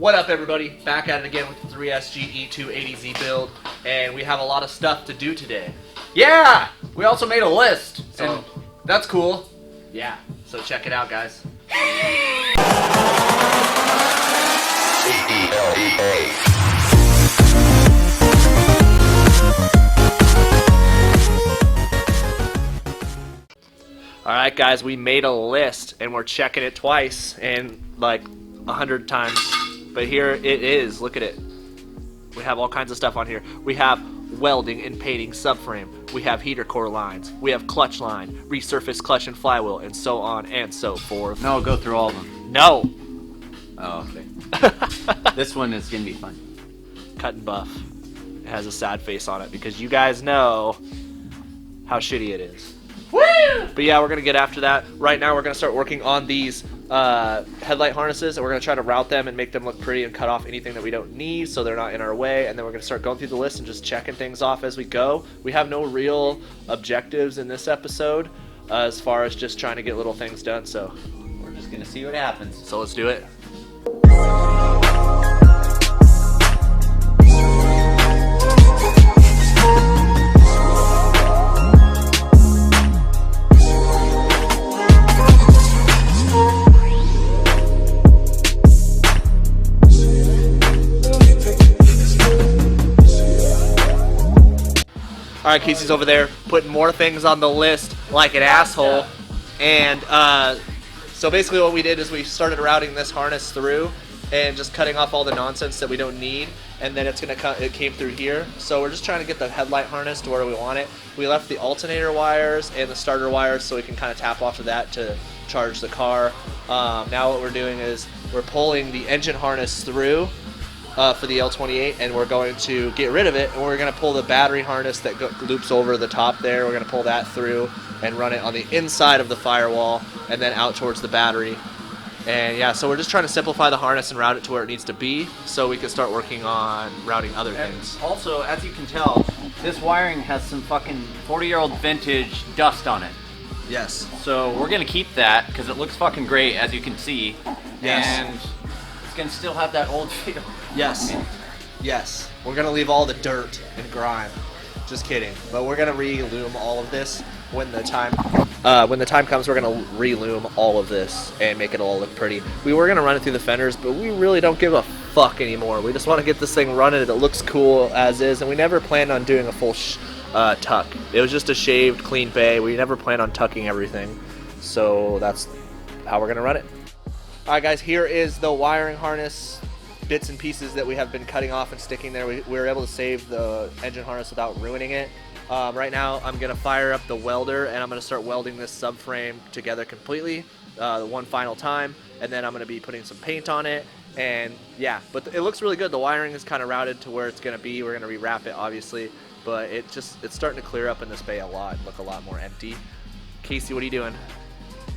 What up, everybody? Back at it again with the 3SG E280Z build, and we have a lot of stuff to do today. Yeah! We also made a list, So and that's cool. yeah, so check it out, guys. Alright guys, we made a list and we're checking it twice and like 100 times. But here it is, look at it. We have all kinds of stuff on here. We have welding and painting subframe. We have heater core lines. We have clutch line, resurface clutch and flywheel, and so on and so forth. No, go through all of them. No! Oh, okay. This one is gonna be fun. Cut and buff. It has a sad face on it because you guys know how shitty it is. Woo! But yeah, we're going to get after that. Right now we're going to start working on these headlight harnesses, and we're going to try to route them and make them look pretty and cut off anything that we don't need so they're not in our way. And then we're going to start going through the list and just checking things off as we go. We have no real objectives in this episode as far as just trying to get little things done. So We're just gonna see what happens. So let's do it. Alright, Casey's over there putting more things on the list like an asshole. And so basically what we did is we started routing this harness through and just cutting off all the nonsense that we don't need. And then it came through here. So we're just trying to get the headlight harness to where we want it. We left the alternator wires and the starter wires so we can kind of tap off of that to charge the car. Now what we're doing is we're pulling the engine harness through for the L28, and we're going to get rid of it, and we're going to pull the battery harness that loops over the top there. We're going to pull that through and run it on the inside of the firewall and then out towards the battery. And yeah, so we're just trying to simplify the harness and route it to where it needs to be so we can start working on routing other things. Also, as you can tell, this wiring has some fucking 40-year-old vintage dust on it. Yes. So we're gonna keep that because it looks fucking great, as you can see. Yes. And it's gonna still have that old feel. Yes. Yes. We're going to leave all the dirt and grime. Just kidding. But we're going to re-loom all of this when the time comes. We're going to re-loom all of this and make it all look pretty. We were going to run it through the fenders, but we really don't give a fuck anymore. We just want to get this thing running. It looks cool as is, and we never planned on doing a full tuck. It was just a shaved, clean bay. We never planned on tucking everything. So that's how we're going to run it. Alright guys, here is the wiring harness bits and pieces that we have been cutting off and sticking there. We were able to save the engine harness without ruining it. Right now I'm going to fire up the welder and I'm going to start welding this subframe together completely one final time, and then I'm going to be putting some paint on it. And yeah, but it looks really good. The wiring is kind of routed to where it's going to be. We're going to rewrap it obviously, but it's starting to clear up in this bay a lot and look a lot more empty. Casey, what are you doing?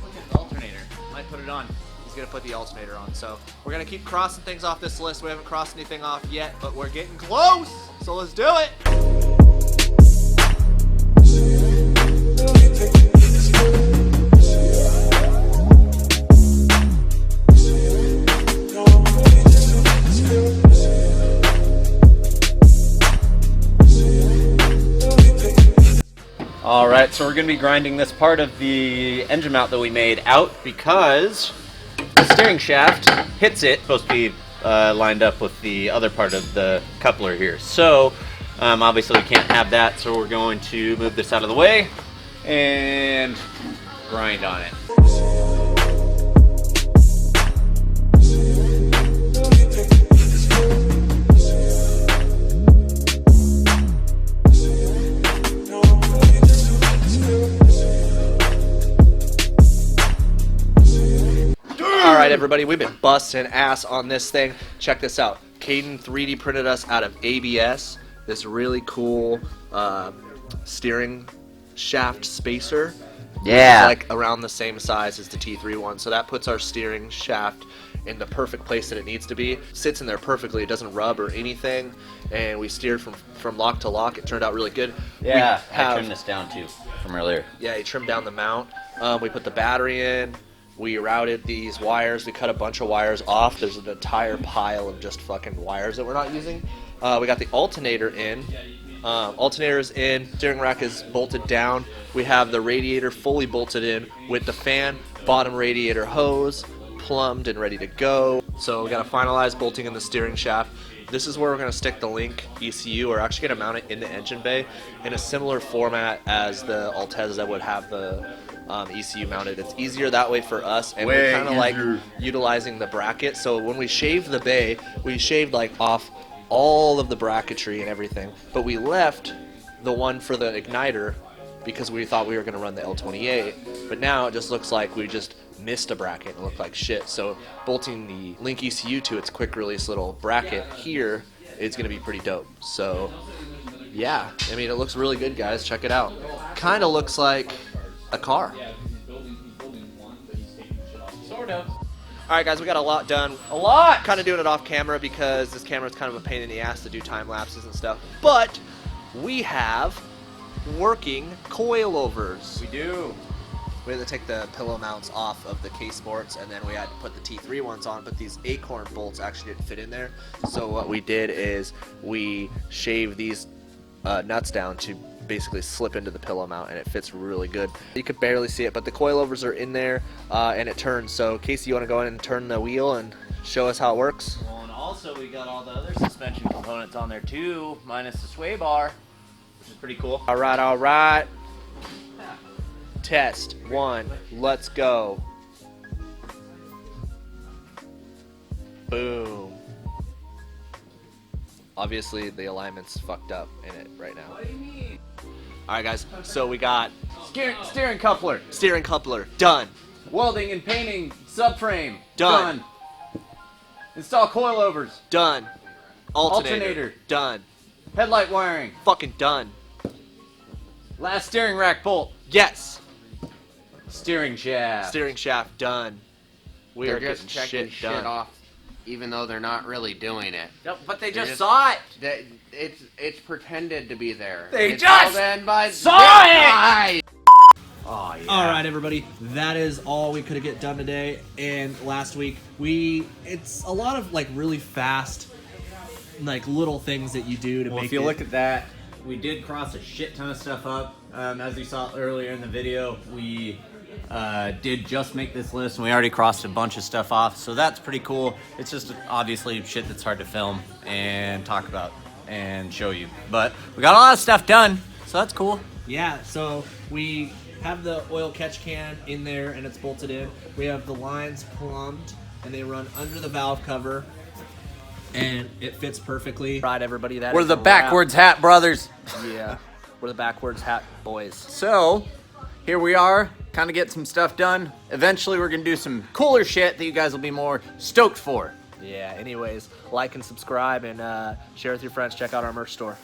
Look at the alternator. Might put it on. He's going to put the alternator on. So we're going to keep crossing things off this list. We haven't crossed anything off yet, but we're getting close. So let's do it. Alright, so we're going to be grinding this part of the engine mount that we made out because the steering shaft hits it. It's supposed to be lined up with the other part of the coupler here. So obviously we can't have that, so we're going to move this out of the way and grind on it. Alright everybody, we've been busting ass on this thing. Check this out. Caden 3D printed us out of ABS this really cool steering shaft spacer. Yeah. Like around the same size as the T3 one. So that puts our steering shaft in the perfect place that it needs to be. Sits in there perfectly. It doesn't rub or anything. And we steered from lock to lock. It turned out really good. Yeah, I trimmed this down too from earlier. Yeah, he trimmed down the mount. We put the battery in. We routed these wires. We cut a bunch of wires off. There's an entire pile of just fucking wires that we're not using. We got the alternator in. Alternator's in. Steering rack is bolted down. We have the radiator fully bolted in with the fan, bottom radiator hose, plumbed and ready to go. So we got to finalize bolting in the steering shaft. This is where we're going to stick the Link ECU. We're actually going to mount it in the engine bay in a similar format as the Altezza would have the ECU mounted. It's easier that way for us, and we're kind of like utilizing the bracket. So when we shaved the bay, we shaved like off all of the bracketry and everything, but we left the one for the igniter because we thought we were going to run the L28, but now it just looks like we just missed a bracket and looked like shit. So bolting the Link ECU to its quick release little bracket here is going to be pretty dope. So yeah, I mean, it looks really good, guys. Check it out. Kind of looks like a car. Sort of. Alright guys, we got a lot done. A lot! Kind of doing it off camera because this camera is kind of a pain in the ass to do time lapses and stuff. But we have working coilovers. We do. We had to take the pillow mounts off of the K-Sports, and then we had to put the T3 ones on, but these Acorn bolts actually didn't fit in there. So what we did is we shaved these nuts down to basically slip into the pillow mount, and it fits really good. You could barely see it, but the coilovers are in there, and it turns. So Casey, you want to go in and turn the wheel and show us how it works? Well, and also we got all the other suspension components on there too, minus the sway bar, which is pretty cool. All right. Test 1. Let's go. Boom. Obviously, the alignment's fucked up in it right now. What do you mean? All right, guys. So we got Steering coupler. steering coupler done. Welding and painting subframe. Done. Install coilovers. Done. Alternator. Done. Headlight wiring. Fucking done. Last steering rack bolt. Yes. Steering shaft. Steering shaft done. We They're are just getting checking shit done. off, even though they're not really doing it. Yep, but they They're just saw it. It's pretended to be there. They It's just all done by saw zip it! ties. Oh yeah. All right, everybody. That is all we could get done today. And last week, it's a lot of like really fast, like little things that you do to Well, make if you it. look at that, we did cross a shit ton of stuff up. As you saw earlier in the video, we did just make this list, and we already crossed a bunch of stuff off, so that's pretty cool. It's just obviously shit that's hard to film and talk about and show you. But we got a lot of stuff done, so that's cool. Yeah, so we have the oil catch can in there, and it's bolted in. We have the lines plumbed, and they run under the valve cover, and it fits perfectly. Right, everybody. That We're is the a wrap. backwards hat brothers. Yeah, we're the backwards hat boys. So, here we are, kind of get some stuff done. Eventually, we're going to do some cooler shit that you guys will be more stoked for. Yeah. Anyways, like and subscribe and share with your friends. Check out our merch store.